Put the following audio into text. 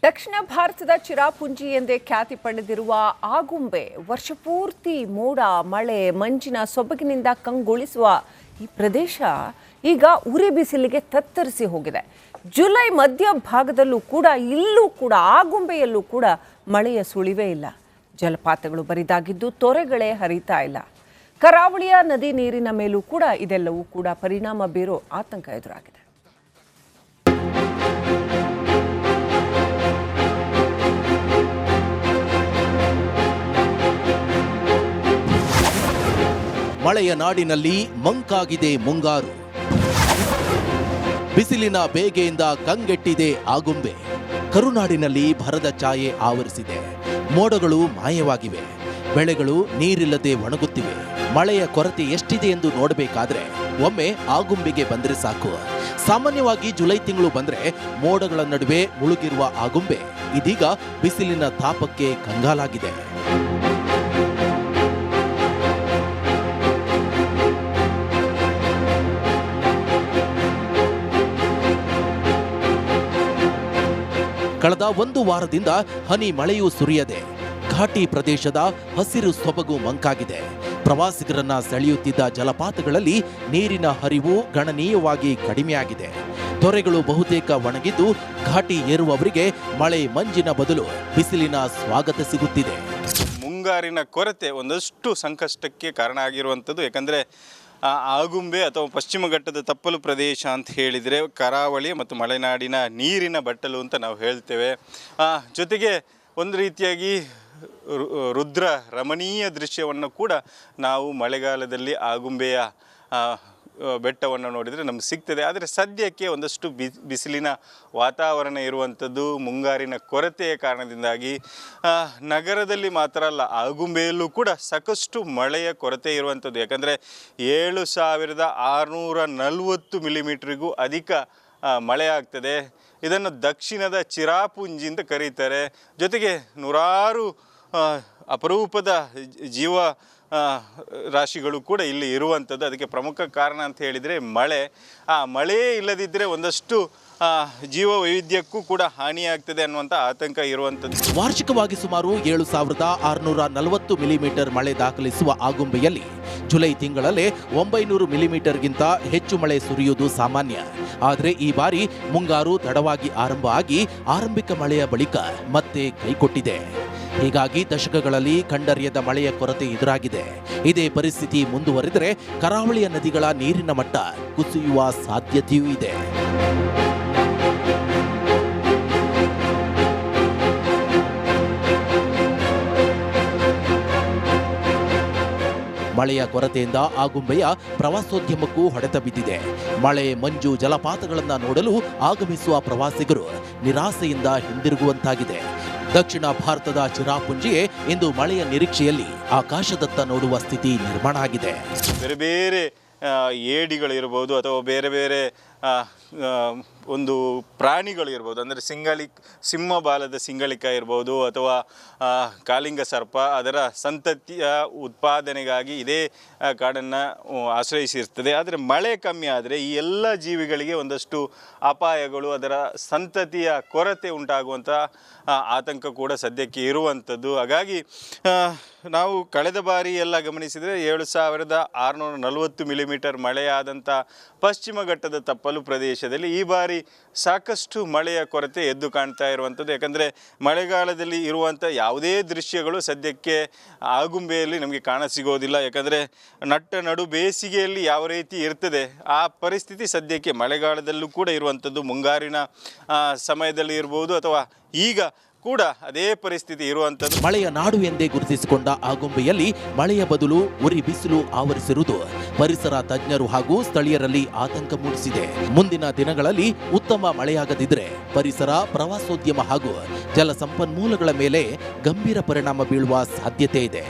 ದಕ್ಷಿಣ ಭಾರತದ ಚಿರಾಪುಂಜಿ ಎಂದೇ ಖ್ಯಾತಿ ಪಡೆದಿರುವ ಆಗುಂಬೆ ವರ್ಷಪೂರ್ತಿ ಮೋಡ ಮಳೆ ಮಂಜಿನ ಸೊಬಗಿನಿಂದ ಕಂಗೊಳಿಸುವ ಈ ಪ್ರದೇಶ ಈಗ ಉರಿ ಬಿಸಿಲಿಗೆ ತತ್ತರಿಸಿ ಹೋಗಿದೆ. ಜುಲೈ ಮಧ್ಯಭಾಗದಲ್ಲೂ ಕೂಡ ಇಲ್ಲೂ ಕೂಡ ಆಗುಂಬೆಯಲ್ಲೂ ಕೂಡ ಮಳೆಯ ಸುಳಿವೇ ಇಲ್ಲ. ಜಲಪಾತಗಳು ಬರಿದಾಗಿದ್ದು ತೊರೆಗಳೇ ಹರಿತಾ ಇಲ್ಲ. ಕರಾವಳಿಯ ನದಿ ನೀರಿನ ಮೇಲೂ ಕೂಡ ಇದೆಲ್ಲವೂ ಕೂಡ ಪರಿಣಾಮ ಬೀರೋ ಆತಂಕ ಎದುರಾಗಿದೆ. ಮಳೆಯ ನಾಡಿನಲ್ಲಿ ಮಂಕಾಗಿದೆ ಮುಂಗಾರು. ಬಿಸಿಲಿನ ಬೇಗೆಯಿಂದ ಕಂಗೆಟ್ಟಿದೆ ಆಗುಂಬೆ. ಕರುನಾಡಿನಲ್ಲಿ ಭರದ ಛಾಯೆ ಆವರಿಸಿದೆ. ಮೋಡಗಳು ಮಾಯವಾಗಿವೆ. ಬೆಳೆಗಳು ನೀರಿಲ್ಲದೆ ಒಣಗುತ್ತಿವೆ. ಮಳೆಯ ಕೊರತೆ ಎಷ್ಟಿದೆ ಎಂದು ನೋಡಬೇಕಾದ್ರೆ ಒಮ್ಮೆ ಆಗುಂಬೆಗೆ ಬಂದ್ರೆ ಸಾಕು. ಸಾಮಾನ್ಯವಾಗಿ ಜುಲೈ ತಿಂಗಳು ಬಂದ್ರೆ ಮೋಡಗಳ ನಡುವೆ ಮುಳುಗಿರುವ ಆಗುಂಬೆ ಇದೀಗ ಬಿಸಿಲಿನ ತಾಪಕ್ಕೆ ಕಂಗಾಲಾಗಿದೆ. ಕಳೆದ ಒಂದು ವಾರದಿಂದ ಹನಿ ಮಳೆಯೂ ಸುರಿಯದೆ ಘಾಟಿ ಪ್ರದೇಶದ ಹಸಿರು ಸೊಬಗು ಮಂಕಾಗಿದೆ. ಪ್ರವಾಸಿಗರನ್ನ ಸೆಳೆಯುತ್ತಿದ್ದ ಜಲಪಾತಗಳಲ್ಲಿ ನೀರಿನ ಹರಿವು ಗಣನೀಯವಾಗಿ ಕಡಿಮೆಯಾಗಿದೆ. ತೊರೆಗಳು ಬಹುತೇಕ ಒಣಗಿದ್ದು ಘಾಟಿ ಏರುವವರಿಗೆ ಮಳೆ ಮಂಜಿನ ಬದಲು ಬಿಸಿಲಿನ ಸ್ವಾಗತ ಸಿಗುತ್ತಿದೆ. ಮುಂಗಾರಿನ ಕೊರತೆ ಒಂದಷ್ಟು ಸಂಕಷ್ಟಕ್ಕೆ ಕಾರಣ ಆಗಿರುವಂಥದ್ದು. ಯಾಕಂದರೆ ಆಗುಂಬೆ ಅಥವಾ ಪಶ್ಚಿಮ ಘಟ್ಟದ ತಪ್ಪಲು ಪ್ರದೇಶ ಅಂತ ಹೇಳಿದರೆ ಕರಾವಳಿ ಮತ್ತು ಮಲೆನಾಡಿನ ನೀರಿನ ಬಟ್ಟಲು ಅಂತ ನಾವು ಹೇಳ್ತೇವೆ. ಜೊತೆಗೆ ಒಂದು ರೀತಿಯಾಗಿ ರುದ್ರ ರಮಣೀಯ ದೃಶ್ಯವನ್ನು ಕೂಡ ನಾವು ಮಳೆಗಾಲದಲ್ಲಿ ಆಗುಂಬೆಯ ಬೆಟ್ಟವನ್ನು ನೋಡಿದರೆ ನಮಗೆ ಸಿಗ್ತದೆ. ಆದರೆ ಸದ್ಯಕ್ಕೆ ಒಂದಷ್ಟು ಬಿಸಿಲಿನ ವಾತಾವರಣ ಇರುವಂಥದ್ದು ಮುಂಗಾರಿನ ಕೊರತೆಯ ಕಾರಣದಿಂದಾಗಿ ನಗರದಲ್ಲಿ ಮಾತ್ರ ಅಲ್ಲ, ಆಗುಂಬೆಯಲ್ಲೂ ಕೂಡ ಸಾಕಷ್ಟು ಮಳೆಯ ಕೊರತೆ ಇರುವಂಥದ್ದು. ಯಾಕಂದರೆ 7640 ಮಿಲಿಮೀಟ್ರಿಗೂ ಅಧಿಕ ಮಳೆ ಆಗ್ತದೆ. ಇದನ್ನು ದಕ್ಷಿಣದ ಚಿರಾಪುಂಜಿ ಅಂತ ಕರೀತಾರೆ. ಜೊತೆಗೆ ನೂರಾರು ಅಪರೂಪದ ಜೀವ ರಾಶಿಗಳು ಕೂಡ ಇಲ್ಲಿ ಇರುವಂಥದ್ದು. ಅದಕ್ಕೆ ಪ್ರಮುಖ ಕಾರಣ ಅಂತ ಹೇಳಿದರೆ ಮಳೆ. ಮಳೆಯೇ ಇಲ್ಲದಿದ್ದರೆ ಒಂದಷ್ಟು ಜೀವ ವೈವಿಧ್ಯಕ್ಕೂ ಕೂಡ ಹಾನಿಯಾಗ್ತದೆ ಅನ್ನುವಂಥ ಆತಂಕ ಇರುವಂಥದ್ದು. ವಾರ್ಷಿಕವಾಗಿ ಸುಮಾರು 7640 ಮಿಲಿಮೀಟರ್ ಮಳೆ ದಾಖಲಿಸುವ ಆಗುಂಬೆಯಲ್ಲಿ ಜುಲೈ ತಿಂಗಳಲ್ಲೇ 900 ಮಿಲಿಮೀಟರ್ಗಿಂತ ಹೆಚ್ಚು ಮಳೆ ಸುರಿಯುವುದು ಸಾಮಾನ್ಯ. ಆದರೆ ಈ ಬಾರಿ ಮುಂಗಾರು ತಡವಾಗಿ ಆರಂಭ ಆಗಿ ಆರಂಭಿಕ ಮಳೆಯ ಬಳಿಕ ಮತ್ತೆ ಕೈಕೊಟ್ಟಿದೆ. ಹೀಗಾಗಿ ದಶಕಗಳಲ್ಲಿ ಕಂಡರಿಯದ ಮಳೆಯ ಕೊರತೆ ಎದುರಾಗಿದೆ. ಇದೇ ಪರಿಸ್ಥಿತಿ ಮುಂದುವರೆದರೆ ಕರಾವಳಿಯ ನದಿಗಳ ನೀರಿನ ಮಟ್ಟ ಕುಸಿಯುವ ಸಾಧ್ಯತೆಯೂ ಇದೆ. ಮಳೆಯ ಕೊರತೆಯಿಂದ ಆಗುಂಬೆಯ ಪ್ರವಾಸೋದ್ಯಮಕ್ಕೂ ಹೊಡೆತ ಬಿದ್ದಿದೆ. ಮಳೆ ಮಂಜು ಜಲಪಾತಗಳನ್ನು ನೋಡಲು ಆಗಮಿಸುವ ಪ್ರವಾಸಿಗರು ನಿರಾಸೆಯಿಂದ ಹಿಂದಿರುಗುವಂತಾಗಿದೆ. ದಕ್ಷಿಣ ಭಾರತದ ಚಿರಾಪುಂಜಿಯೇ ಇಂದು ಮಳೆಯ ನಿರೀಕ್ಷೆಯಲ್ಲಿ ಆಕಾಶದತ್ತ ನೋಡುವ ಸ್ಥಿತಿ ನಿರ್ಮಾಣ ಆಗಿದೆ. ಬೇರೆ ಬೇರೆ ಏಡಿಗಳಿರ್ಬೋದು ಅಥವಾ ಬೇರೆ ಬೇರೆ ಒಂದು ಪ್ರಾಣಿಗಳು ಇರ್ಬೋದು. ಅಂದರೆ ಸಿಂಹ ಬಾಲದ ಸಿಂಗಳಿಕ ಇರ್ಬೋದು ಅಥವಾ ಕಾಳಿಂಗ ಸರ್ಪ, ಅದರ ಸಂತತಿಯ ಉತ್ಪಾದನೆಗಾಗಿ ಇದೇ ಕಾಡನ್ನು ಆಶ್ರಯಿಸಿರ್ತದೆ. ಆದರೆ ಮಳೆ ಕಮ್ಮಿ ಆದರೆ ಈ ಎಲ್ಲ ಜೀವಿಗಳಿಗೆ ಒಂದಷ್ಟು ಅಪಾಯಗಳು, ಅದರ ಸಂತತಿಯ ಕೊರತೆ ಉಂಟಾಗುವಂಥ ಆತಂಕ ಕೂಡ ಸದ್ಯಕ್ಕೆ ಇರುವಂಥದ್ದು. ಹಾಗಾಗಿ ನಾವು ಕಳೆದ ಬಾರಿ ಎಲ್ಲ ಗಮನಿಸಿದರೆ 7640 ಮಿಲಿಮೀಟರ್ ಮಳೆಯಾದಂಥ ಪಶ್ಚಿಮ ಘಟ್ಟದ ತಪ್ಪಲು ಪ್ರದೇಶದಲ್ಲಿ ಈ ಬಾರಿ ಸಾಕಷ್ಟು ಮಳೆಯ ಕೊರತೆ ಎದ್ದು ಕಾಣ್ತಾ ಇರುವಂಥದ್ದು. ಯಾಕಂದರೆ ಮಳೆಗಾಲದಲ್ಲಿ ಇರುವಂಥ ಯಾವುದೇ ದೃಶ್ಯಗಳು ಸದ್ಯಕ್ಕೆ ಆಗುಂಬೆಯಲ್ಲಿ ನಮಗೆ ಕಾಣಸಿಗೋದಿಲ್ಲ. ಯಾಕಂದರೆ ನಡು ಬೇಸಿಗೆಯಲ್ಲಿ ಯಾವ ರೀತಿ ಇರ್ತದೆ ಆ ಪರಿಸ್ಥಿತಿ ಸದ್ಯಕ್ಕೆ ಮಳೆಗಾಲದಲ್ಲೂ ಕೂಡ ಇರುವಂಥದ್ದು. ಮುಂಗಾರಿನ ಸಮಯದಲ್ಲಿ ಇರ್ಬೋದು ಅಥವಾ ಈಗ ಕೂಡ ಅದೇ ಪರಿಸ್ಥಿತಿ ಇರುವಂಥದ್ದು. ಮಳೆಯ ನಾಡು ಎಂದೇ ಗುರುತಿಸಿಕೊಂಡ ಆಗುಂಬೆಯಲ್ಲಿ ಮಳೆಯ ಬದಲು ಉರಿ ಬಿಸಿಲು ಆವರಿಸಿರುವುದು ಪರಿಸರ ತಜ್ಞರು ಹಾಗೂ ಸ್ಥಳೀಯರಲ್ಲಿ ಆತಂಕ ಮೂಡಿಸಿದೆ. ಮುಂದಿನ ದಿನಗಳಲ್ಲಿ ಉತ್ತಮ ಮಳೆಯಾಗದಿದ್ದರೆ ಪರಿಸರ, ಪ್ರವಾಸೋದ್ಯಮ ಹಾಗೂ ಜಲ ಸಂಪನ್ಮೂಲಗಳ ಮೇಲೆ ಗಂಭೀರ ಪರಿಣಾಮ ಬೀಳುವ ಸಾಧ್ಯತೆ ಇದೆ.